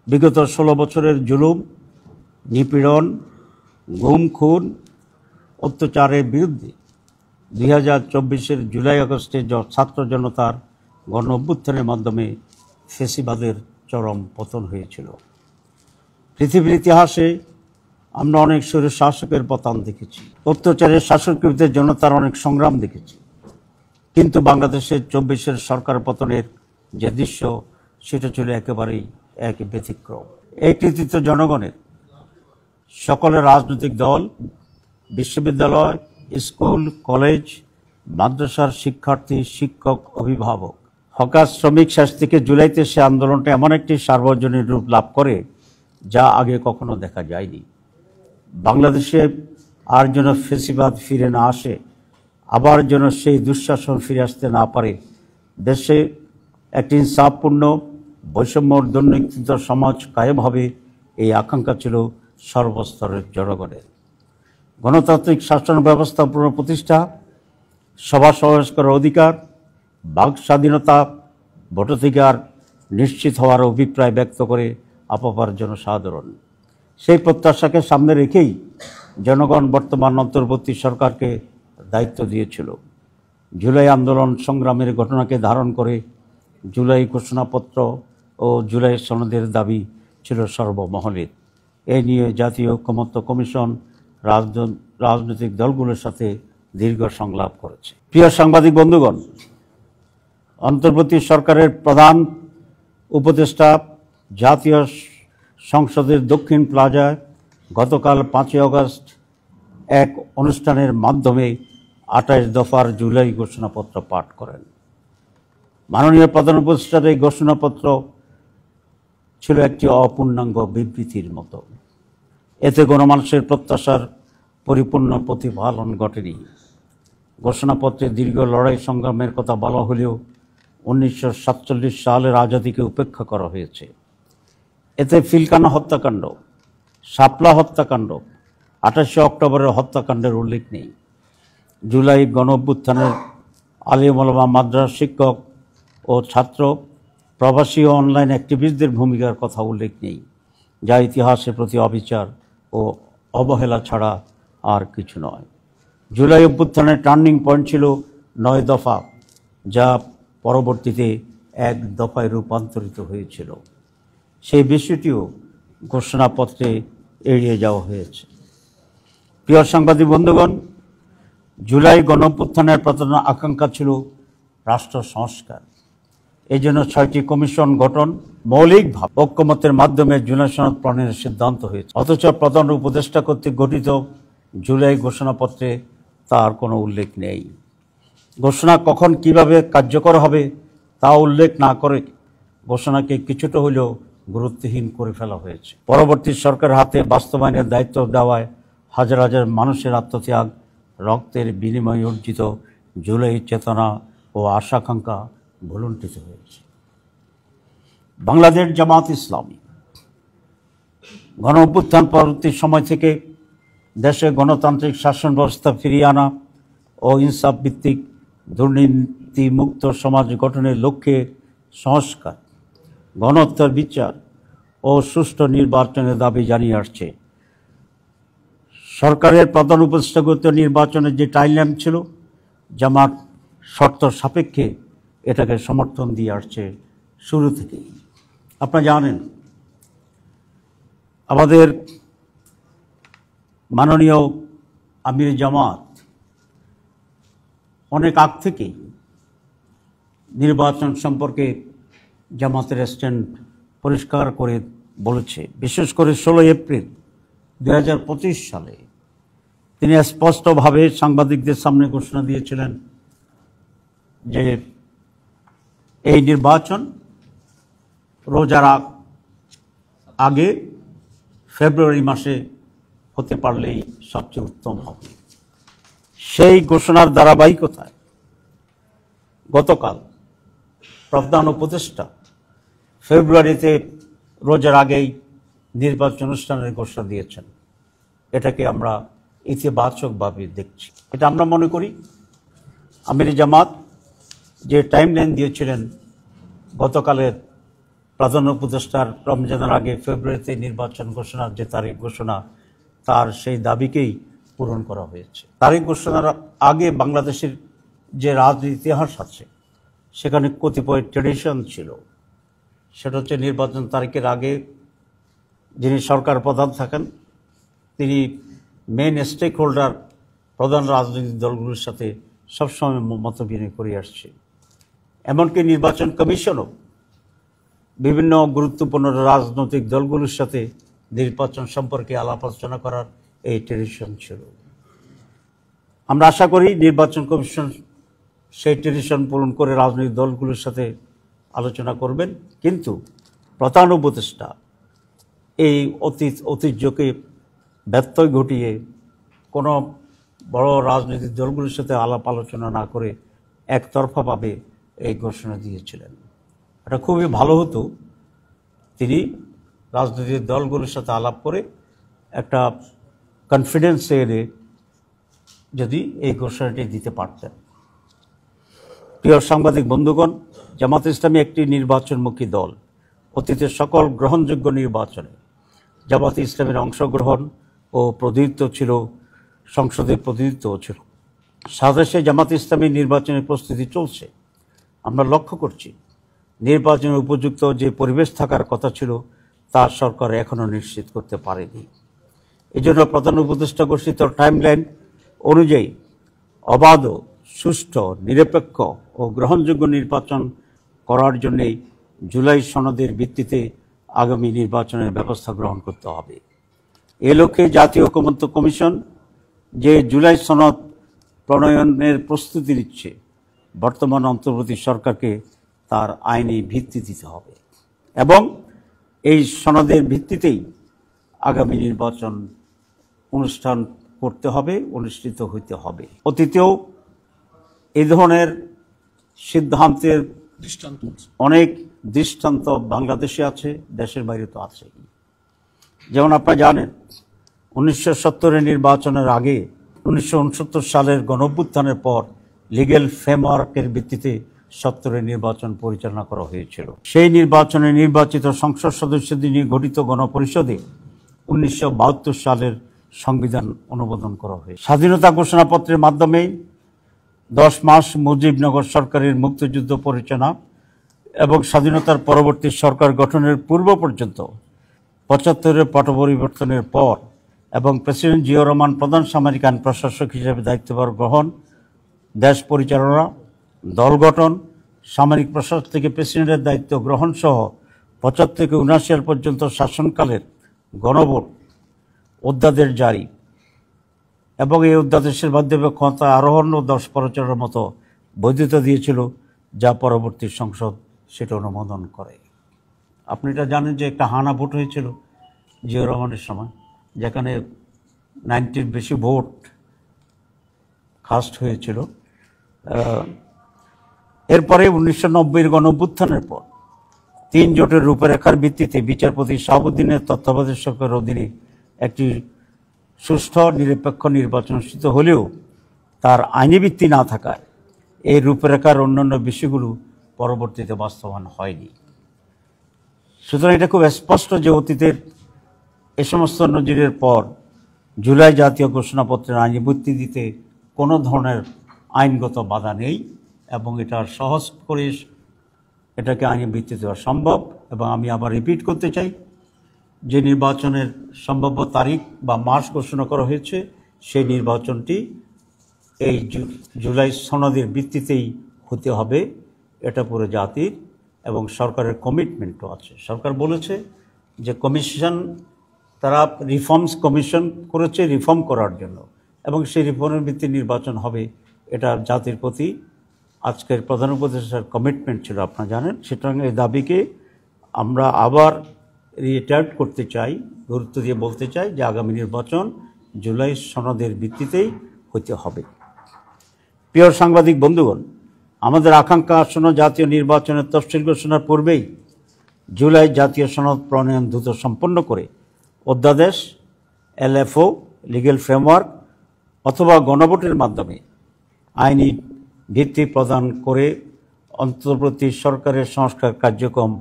বিগত 16 বছরের জুলুম, নিপীড়ন, গুম খুন, অত্যাচারের বিরুদ্ধে 2024-এর জুলাই আগস্টে ছাত্র জনতার গণ অভ্যুত্থানের মাধ্যমে ফ্যাসিবাদের চরম পতন হয়েছিল। পৃথিবীর ইতিহাসে আমরা অনেক স্বৈর শাসকের পতন দেখেছি, অত্যাচারের শাসকদের জনতার অনেক সংগ্রাম দেখেছি, কিন্তু বাংলাদেশের 24-এর সরকার পতনের যে দৃশ্য, সেটা ছিল একেবারেই এক ব্যতিক্রম। এই কৃতিত্ব জনগণের। সকল রাজনৈতিক দল, বিশ্ববিদ্যালয়, স্কুল, কলেজ, মাদ্রাসার শিক্ষার্থী, শিক্ষক, অভিভাবক, হকার, শ্রমিক শেষ থেকে জুলাইতে সে আন্দোলনটা এমন একটি সার্বজনীন রূপ লাভ করে যা আগে কখনো দেখা যায়নি। বাংলাদেশে আর যেন ফ্যাসিবাদ ফিরে না আসে, আবার যেন সেই দুঃশাসন ফিরে আসতে না পারে, দেশে একটি ইনসাফপূর্ণ বৈষম্য দুর্নীতিত সমাজ কায়েম হবে, এই আকাঙ্ক্ষা ছিল সর্বস্তরের জনগণের। গণতান্ত্রিক শাসন ব্যবস্থা পুনঃপ্রতিষ্ঠা, সভা সমাবেশ করার অধিকার, বাক স্বাধীনতা, ভোটাধিকার নিশ্চিত হওয়ার অভিপ্রায় ব্যক্ত করে আপামর জনসাধারণ। সেই প্রত্যাশাকে সামনে রেখেই জনগণ বর্তমান অন্তর্বর্তী সরকারকে দায়িত্ব দিয়েছিল। জুলাই আন্দোলন সংগ্রামের ঘটনাকে ধারণ করে জুলাই ঘোষণাপত্র ও জুলাই সনদের দাবি ছিল সর্বমহলের। এ নিয়ে জাতীয় ঐকমত্য কমিশন রাজনৈতিক দলগুলোর সাথে দীর্ঘ সংলাপ করেছে। প্রিয় সাংবাদিক বন্ধুগণ, অন্তর্বর্তী সরকারের প্রধান উপদেষ্টা জাতীয় সংসদের দক্ষিণ প্লাজায় গতকাল 5 আগস্ট এক অনুষ্ঠানের মাধ্যমে 28 দফার জুলাই ঘোষণাপত্র পাঠ করেন। মাননীয় প্রধান উপদেষ্টার এই ঘোষণাপত্র ছিল একটি অপূর্ণাঙ্গ বিবৃতির মতো। এতে গণমানুষের প্রত্যাশার পরিপূর্ণ প্রতিফলন ঘটেনি। ঘোষণাপত্রে দীর্ঘ লড়াই সংগ্রামের কথা বলা হলেও 1947 সালের আজাদিকে উপেক্ষা করা হয়েছে। এতে পিলখানা হত্যাকাণ্ড, শাপলা হত্যাকাণ্ড, 28 অক্টোবরের হত্যাকাণ্ডের উল্লেখ নেই। জুলাই গণ অভ্যুত্থানের আলেম ওলামা, মাদ্রাসা শিক্ষক ও ছাত্র, প্রবাসী ও অনলাইন অ্যাক্টিভিস্টদের ভূমিকার কথা উল্লেখ নেই, যা ইতিহাসের প্রতি অবিচার ও অবহেলা ছাড়া আর কিছু নয়। জুলাই অভ্যুত্থানের টার্নিং পয়েন্ট ছিল 9 দফা, যা পরবর্তীতে 1 দফায় রূপান্তরিত হয়েছিল। সেই বিষয়টিও ঘোষণাপত্রে এড়িয়ে যাওয়া হয়েছে। প্রিয় সাংবাদিক বন্ধুগণ, জুলাই গণ অভ্যুত্থানের প্রধান আকাঙ্ক্ষা ছিল রাষ্ট্র সংস্কার। এই জন্য 6টি কমিশন গঠন, মৌলিকভাবে ঐকমত্যের মাধ্যমে জুলাই সনদ প্রণয়নের সিদ্ধান্ত হয়েছে। অথচ প্রধান উপদেষ্টা কর্তৃক গঠিত জুলাই ঘোষণাপত্রে তার কোনো উল্লেখ নেই। ঘোষণা কখন কিভাবে কার্যকর হবে তা উল্লেখ না করে ঘোষণাকে কিছুটা হলেও গুরুত্বহীন করে ফেলা হয়েছে। পরবর্তী সরকারের হাতে বাস্তবায়নের দায়িত্ব দেওয়ায় হাজার হাজার মানুষের আত্মত্যাগ, রক্তের বিনিময়ে অর্জিত জুলাই চেতনা ও আশাকাঙ্ক্ষা ভুলুণ্ঠিত হয়েছে। বাংলাদেশ জামাত ইসলামী গণ অভ্যুত্থান পরবর্তী সময় থেকে দেশে গণতান্ত্রিক শাসন ব্যবস্থা ফিরিয়ে আনা ও ইনসাফ ভিত্তিক দুর্নীতিমুক্ত সমাজ গঠনের লক্ষ্যে সংস্কার, গণহত্যার বিচার ও সুষ্ঠু নির্বাচনের দাবি জানিয়ে আসছে। সরকারের প্রধান উপদেষ্টাগত নির্বাচনের যে টাইমলাইন ছিল, জামাত শর্ত সাপেক্ষে এটাকে সমর্থন দিয়ে আসছে শুরু থেকেই। আপনারা জানেন, আমাদের মাননীয় আমির জামাত অনেক আগ থেকেই নির্বাচন সম্পর্কে জামাতের স্ট্যান্ড পরিষ্কার করে বলেছে। বিশেষ করে 16 এপ্রিল 2025 সালে তিনি স্পষ্টভাবে সাংবাদিকদের সামনে ঘোষণা দিয়েছিলেন যে এই নির্বাচন রোজার আগে ফেব্রুয়ারি মাসে হতে পারলেই সবচেয়ে উত্তম হবে। সেই ঘোষণার ধারাবাহিকতায় গতকাল প্রধান উপদেষ্টা ফেব্রুয়ারিতে রোজার আগেই নির্বাচন অনুষ্ঠানের ঘোষণা দিয়েছেন। এটাকে আমরা ইতিবাচকভাবে দেখছি। এটা আমরা মনে করি আমির জামাত যে টাইমলাইন দিয়েছিলেন গতকালের প্রধান উপদেষ্টার রমজানের আগে ফেব্রুয়ারিতে নির্বাচন ঘোষণার যে তারিখ ঘোষণা, তার সেই দাবিকেই পূরণ করা হয়েছে। তারিখ ঘোষণার আগে বাংলাদেশের যে রাজনীতি ইতিহাস আছে, সেখানে কতিপয় ট্রেডিশন ছিল। সেটা হচ্ছে নির্বাচন তারিখের আগে যিনি সরকার প্রধান থাকেন, তিনি মেন স্টেক হোল্ডার প্রধান রাজনৈতিক দলগুলোর সাথে সবসময় মত বিনিময় করে আসছে। এমনকি নির্বাচন কমিশনও বিভিন্ন গুরুত্বপূর্ণ রাজনৈতিক দলগুলোর সাথে নির্বাচন সম্পর্কে আলাপ আলোচনা করার এই ট্রেডিশন ছিল। আমরা আশা করি নির্বাচন কমিশন সেই ট্রেডিশন পূরণ করে রাজনৈতিক দলগুলোর সাথে আলোচনা করবেন, কিন্তু প্রধান উপদেষ্টা এই ঐতিহ্যকে ব্যত্যয় ঘটিয়ে কোনো বড় রাজনৈতিক দলগুলোর সাথে আলাপ আলোচনা না করে একতরফাভাবে এই ঘোষণা দিয়েছিলেন। এটা খুবই ভালো হতো তিনি রাজনৈতিক দলগুলোর সাথে আলাপ করে একটা কনফিডেন্স এনে যদি এই ঘোষণাটি দিতে পারতেন। প্রিয় সাংবাদিক বন্ধুগণ, জামাত ইসলামী একটি নির্বাচনমুখী দল। অতীতের সকল গ্রহণযোগ্য নির্বাচনে জামাত ইসলামের অংশগ্রহণ ও প্রতিনিধিত্ব ছিল, সংসদের প্রতিনিধিত্বও ছিল। সাদেশে জামাত ইসলামী নির্বাচনের প্রস্তুতি চলছে। আমরা লক্ষ্য করছি নির্বাচনের উপযুক্ত যে পরিবেশ থাকার কথা ছিল, তা সরকার এখনও নিশ্চিত করতে পারেনি। এজন্য প্রধান উপদেষ্টা ঘোষিত টাইমলাইন অনুযায়ী অবাধ, সুষ্ঠু, নিরপেক্ষ ও গ্রহণযোগ্য নির্বাচন করার জন্যই জুলাই সনদের ভিত্তিতে আগামী নির্বাচনের ব্যবস্থা গ্রহণ করতে হবে। এ লক্ষ্যে জাতীয় ঐকমত্য কমিশন যে জুলাই সনদ প্রণয়নের প্রস্তুতি নিচ্ছে, বর্তমান অন্তর্বর্তী সরকারকে তার আইনি ভিত্তি দিতে হবে এবং এই সনদের ভিত্তিতেই আগামী নির্বাচন অনুষ্ঠান করতে হবে, অনুষ্ঠিত হইতে হবে। অতীতেও এই ধরনের সিদ্ধান্তের অনেক দৃষ্টান্ত বাংলাদেশে আছে, দেশের বাইরে তো আছে। যেমন আপনারা জানেন 1970 নির্বাচনের আগে 1969 সালের গণঅভ্যুত্থানের পর লিগ্যাল ফ্রেমওয়ার্কের ভিত্তিতে 70 নির্বাচন পরিচালনা করা হয়েছিল। সেই নির্বাচনে নির্বাচিত সংসদ সদস্যদের নিয়ে গঠিত গণপরিষদে 1972 সালের সংবিধান অনুমোদন করা হয়েছে। স্বাধীনতা ঘোষণাপত্রের মাধ্যমে 10 মাস মুজিবনগর সরকারের মুক্তিযুদ্ধ পরিচালনা এবং স্বাধীনতার পরবর্তী সরকার গঠনের পূর্ব পর্যন্ত 75-এর পট পরিবর্তনের পর এবং প্রেসিডেন্ট জিয়াউর রহমান প্রধান সামরিক আইন প্রশাসক হিসেবে দায়িত্বভার গ্রহণ, দেশ পরিচালনা, দল গঠন, সামরিক প্রশাসক থেকে প্রেসিডেন্টের দায়িত্ব গ্রহণ সহ 75 থেকে 79 সাল পর্যন্ত শাসনকালের গণভোট, অধ্যাদেশ জারি এবং এই অধ্যাদেশের মাধ্যমে ক্ষমতা আরোহণ ও দেশ পরিচালনার মতো বৈধতা দিয়েছিল, যা পরবর্তী সংসদ সেটা অনুমোদন করে। আপনি এটা জানেন যে একটা হানা ভোট হয়েছিল জিয়াউর রহমানের সময়, যেখানে 90-র বেশি ভোট কাস্ট হয়েছিল। এরপরে 1990-এর গণঅভ্যুত্থানের পর 3 জোটের রূপরেখার ভিত্তিতে বিচারপতি শাহাবুদ্দিনের তত্ত্বাবধায়ক সরকারের অধীনে একটি সুষ্ঠু নিরপেক্ষ নির্বাচন অনুষ্ঠিত হলেও তার আইনি ভিত্তি না থাকায় এই রূপরেখার অন্যান্য বিষয়গুলো পরবর্তীতে বাস্তবায়ন হয়নি। সুতরাং এটা খুব স্পষ্ট যে অতীতের এ সমস্ত নজিরের পর জুলাই জাতীয় ঘোষণাপত্রের আইনি ভিত্তি দিতে কোনো ধরনের আইনগত বাধা নেই এবং এটা সহজ করে এটাকে আইনি ভিত্তি দেওয়া সম্ভব। এবং আমি আবার রিপিট করতে চাই যে নির্বাচনের সম্ভাব্য তারিখ বা মাস ঘোষণা করা হয়েছে, সেই নির্বাচনটি এই জুলাই সনদের ভিত্তিতেই হতে হবে। এটা পুরো জাতির এবং সরকারের কমিটমেন্টও আছে। সরকার বলেছে যে কমিশন, তারা রিফর্মস কমিশন করেছে রিফর্ম করার জন্য এবং সেই রিফর্মের ভিত্তিতে নির্বাচন হবে। এটা জাতির প্রতি আজকের প্রধান উপদেষ্টার কমিটমেন্ট ছিল, আপনারা জানেন। সুতরাং এই দাবিকে আমরা আবার রিটার্ট করতে চাই, গুরুত্ব দিয়ে বলতে চাই যে আগামী নির্বাচন জুলাই সনদের ভিত্তিতেই হতে হবে। প্রিয় সাংবাদিক বন্ধুগণ, আমাদের আকাঙ্ক্ষা আসন্ন জাতীয় নির্বাচনের তফসিল ঘোষণার পূর্বেই জুলাই জাতীয় সনদ প্রণয়ন দ্রুত সম্পন্ন করে অধ্যাদেশ, এলএফও, লিগ্যাল ফ্রেমওয়ার্ক অথবা গণভোটের মাধ্যমে আইনি ভিত্তি প্রদান করে অন্তর্বর্তী সরকারের সংস্কার কার্যক্রম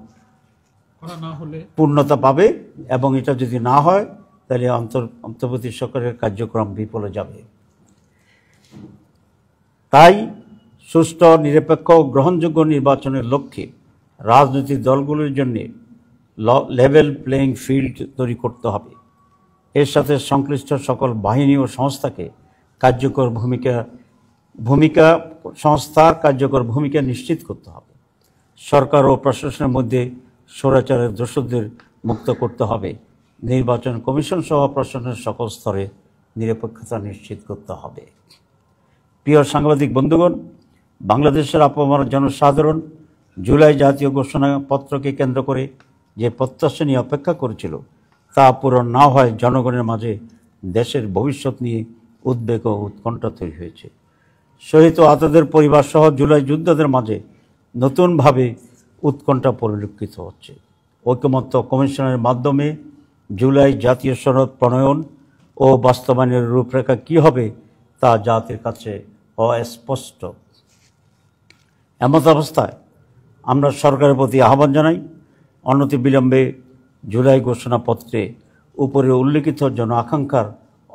পূর্ণতা পাবে, এবং এটা যদি না হয় তাহলে অন্তর্বর্তী সরকারের কার্যক্রম বিফলে যাবে। তাই সুষ্ঠু, নিরপেক্ষ ও গ্রহণযোগ্য নির্বাচনের লক্ষ্যে রাজনৈতিক দলগুলোর জন্য লেভেল প্লেয়িং ফিল্ড তৈরি করতে হবে। এর সাথে সংশ্লিষ্ট সকল বাহিনী ও সংস্থাকে কার্যকর ভূমিকা নিশ্চিত করতে হবে। সরকার ও প্রশাসনের মধ্যে স্বৈরাচারের দোষরদের মুক্ত করতে হবে। নির্বাচন কমিশন সহ প্রশাসনের সকল স্তরে নিরপেক্ষতা নিশ্চিত করতে হবে। প্রিয় সাংবাদিক বন্ধুগণ, বাংলাদেশের আপামর জনসাধারণ জুলাই জাতীয় ঘোষণাপত্রকে কেন্দ্র করে যে প্রত্যাশা নিয়ে অপেক্ষা করেছিল তা পূরণ না হয় জনগণের মাঝে দেশের ভবিষ্যৎ নিয়ে উদ্বেগ ও উৎকণ্ঠা তৈরি হয়েছে। শহীদ ও আহতদের পরিবার সহ জুলাই যোদ্ধাদের মাঝে নতুনভাবে উৎকণ্ঠা পরিলক্ষিত হচ্ছে। ঐকমত্য কমিশনের মাধ্যমে জুলাই জাতীয় সনদ প্রণয়ন ও বাস্তবায়নের রূপরেখা কী হবে তা জাতির কাছে অস্পষ্ট। এমত অবস্থায় আমরা সরকারের প্রতি আহ্বান জানাই, অনতিবিলম্বে জুলাই ঘোষণাপত্রে উপরে উল্লিখিত জন আকাঙ্ক্ষার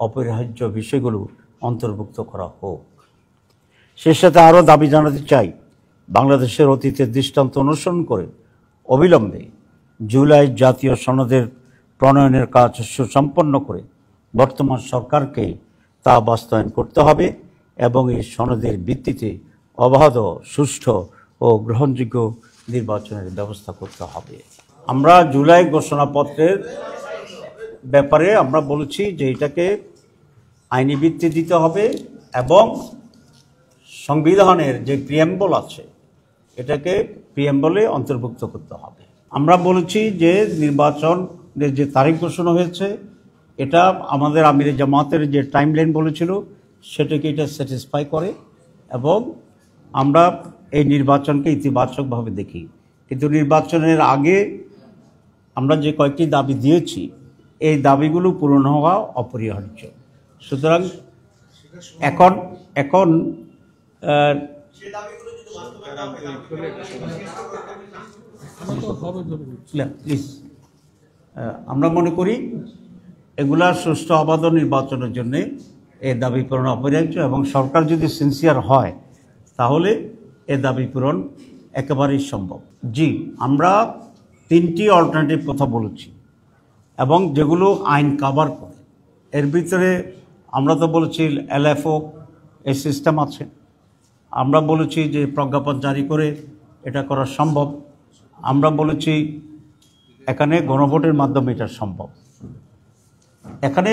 অপরিহার্য বিষয়গুলো অন্তর্ভুক্ত করা হোক। সে সাথে আরও দাবি জানাতে চাই, বাংলাদেশের অতীতের দৃষ্টান্ত অনুসরণ করে অবিলম্বে জুলাই জাতীয় সনদের প্রণয়নের কাজ সুসম্পন্ন করে বর্তমান সরকারকে তা বাস্তবায়ন করতে হবে এবং এই সনদের ভিত্তিতে অবাধ, সুষ্ঠু ও গ্রহণযোগ্য নির্বাচনের ব্যবস্থা করতে হবে। আমরা জুলাই ঘোষণাপত্রের ব্যাপারে আমরা বলেছি যে এটাকে আইনি ভিত্তি দিতে হবে এবং সংবিধানের যে প্রিএম্বল আছে এটাকে প্রিএম্বলে অন্তর্ভুক্ত করতে হবে। আমরা বলেছি যে নির্বাচনের যে তারিখ ঘোষণা হয়েছে এটা আমাদের আমিরে জামাতের যে টাইমলাইন বলেছিল সেটাকে এটা স্যাটিসফাই করে এবং আমরা এই নির্বাচনকে ইতিবাচকভাবে দেখি। কিন্তু নির্বাচনের আগে আমরা যে কয়েকটি দাবি দিয়েছি এই দাবিগুলো পূরণ হওয়া অপরিহার্য। সুতরাং এখন প্লিজ আমরা মনে করি এগুলা সুষ্ঠু অবাধ নির্বাচনের জন্য এই দাবি পূরণ অপরিহার্য এবং সরকার যদি সিনসিয়ার হয় তাহলে এ দাবি পূরণ একেবারেই সম্ভব। জি, আমরা 3টি অল্টারনেটিভ কথা বলেছি এবং যেগুলো আইন কাভার করে। এর ভিতরে আমরা তো বলেছি LFO এই সিস্টেম আছে, আমরা বলেছি যে প্রজ্ঞাপন জারি করে এটা করা সম্ভব, আমরা বলেছি এখানে গণভোটের মাধ্যমে এটা সম্ভব। এখানে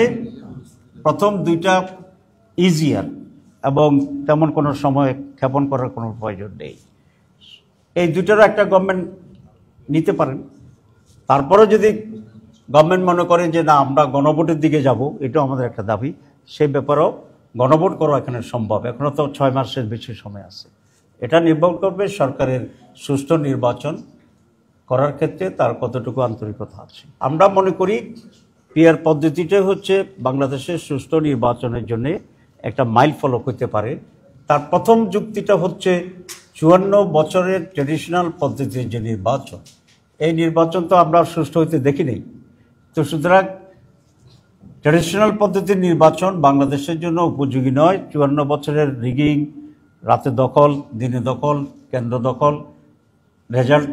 প্রথম দুইটা ইজিয়ার এবং তেমন কোনো সময় ক্ষেপণ করার কোনো প্রয়োজন নেই। এই দুটারও একটা গভর্নমেন্ট নিতে পারেন। তারপরে যদি গভর্নমেন্ট মনে করে যে না আমরা গণভোটের দিকে যাব, এটাও আমাদের একটা দাবি, সেই ব্যাপারেও গণভোট করা এখানে সম্ভব। এখনও তো 6 মাসের বেশি সময় আছে। এটা নির্ভর করবে সরকারের সুষ্ঠু নির্বাচন করার ক্ষেত্রে তার কতটুকু আন্তরিকতা আছে। আমরা মনে করি পিআর পদ্ধতিটাই হচ্ছে বাংলাদেশের সুষ্ঠু নির্বাচনের জন্য একটা মাইল ফলক হতে পারে। তার প্রথম যুক্তিটা হচ্ছে 54 বছরের ট্র্যাডিশনাল পদ্ধতির যে নির্বাচন, এই নির্বাচন তো আমরা সুষ্ঠু হইতে দেখি নেই। তো সুতরাং ট্র্যাডিশনাল পদ্ধতির নির্বাচন বাংলাদেশের জন্য উপযোগী নয়। 54 বছরের রিগিং, রাতে দখল, দিনে দখল, কেন্দ্র দখল, রেজাল্ট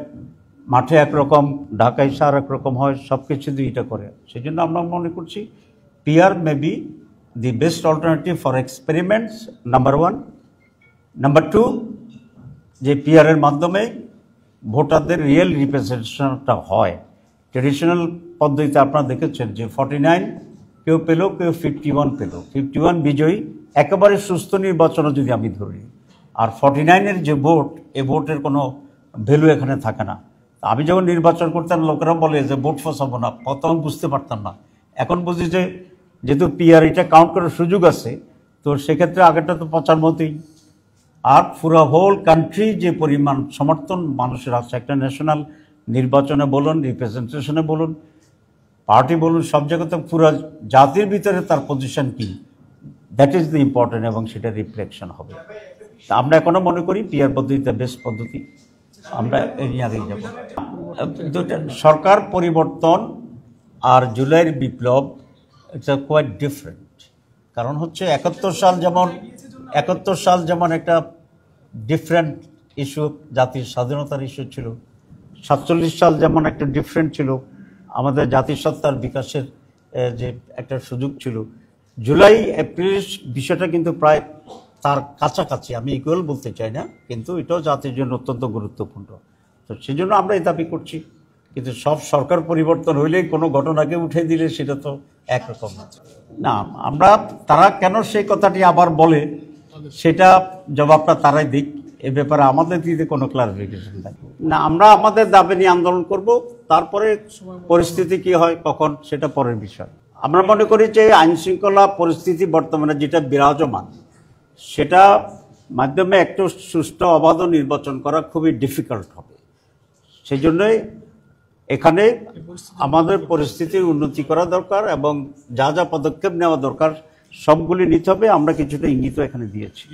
মাঠে একরকম, ঢাকায় সার একরকম হয়, সব কিছু দুইটা করে। সেই জন্য আমরা মনে করছি PR may be the best alternative for experiments, number 1। Number 2, যে পিআরের মাধ্যমে ভোটারদের রিয়েল রিপ্রেজেন্টেশনটা হয়। ট্র্যাডিশনাল পদ্ধতিতে আপনারা দেখেছেন যে 49 কেউ পেল, কেউ 51 পেল, 51 বিজয়ী। একেবারে সুস্থ নির্বাচনও যদি আমি ধরি, আর 49-এর যে ভোট, এ ভোটের কোনো ভ্যালু এখানে থাকে না। আমি যখন নির্বাচন করতাম লোকেরা বলে যে ভোট ফসাবো না, প্রথম বুঝতে পারতাম না, এখন বুঝি যে যেহেতু পিআর এটা কাউন্ট করার সুযোগ আছে, তো সেক্ষেত্রে আগেরটা তো পচার মতোই। আর পুরো হোল কান্ট্রি যে পরিমাণ সমর্থন মানুষের আছে একটা ন্যাশনাল নির্বাচনে বলুন, রিপ্রেজেন্টেশনে বলুন, পার্টি বলুন, সব জায়গাতে পুরো জাতির ভিতরে তার পজিশন কি, দ্যাট ইজ দ্য ইম্পর্টেন্ট এবং সেটা রিফ্লেকশন হবে। তা আমরা এখনও মনে করি পিআর পদ্ধতিটা বেস্ট পদ্ধতি। আমরা এই নিয়ে আগেই যাব। দুটা সরকার পরিবর্তন আর জুলাইয়ের বিপ্লব, এটা কোয়াইট ডিফারেন্ট। কারণ হচ্ছে 71 সাল যেমন একটা ডিফারেন্ট ইস্যু, জাতির স্বাধীনতার ইস্যু ছিল। 47 সাল যেমন একটা ডিফারেন্ট ছিল, আমাদের জাতিসত্তার বিকাশের যে একটা সুযোগ ছিল। জুলাই এপ্রিল বিষয়টা কিন্তু প্রায় তার কাছাকাছি, আমি ইকুয়াল বলতে চাই না, কিন্তু এটাও জাতির জন্য অত্যন্ত গুরুত্বপূর্ণ। তো সেই জন্য আমরা এই দাবি করছি। কিন্তু সব সরকার পরিবর্তন হইলেই কোনো ঘটনাকে উঠে দিলে সেটা তো একরকম না। আমরা তারা কেন সেই কথাটি আবার বলে সেটা জবাবটা তারাই দিক, এ ব্যাপারে আমাদের দিতে কোনো ক্লারিফিকেশন নাই। না, আমরা আমাদের দাবি নিয়ে আন্দোলন করব, তারপরে পরিস্থিতি কি হয় কখন সেটা পরের বিষয়। আমরা মনে করি যে আইন শৃঙ্খলা পরিস্থিতি বর্তমানে যেটা বিরাজমান, সেটা মাধ্যমে একটু সুষ্ঠু অবাধ নির্বাচন করা খুবই ডিফিকাল্ট হবে। সেই জন্যই এখানে আমাদের পরিস্থিতির উন্নতি করা দরকার এবং যা যা পদক্ষেপ নেওয়া দরকার সবগুলি নিতে হবে। আমরা কিছুটা ইঙ্গিত এখানে দিয়েছি।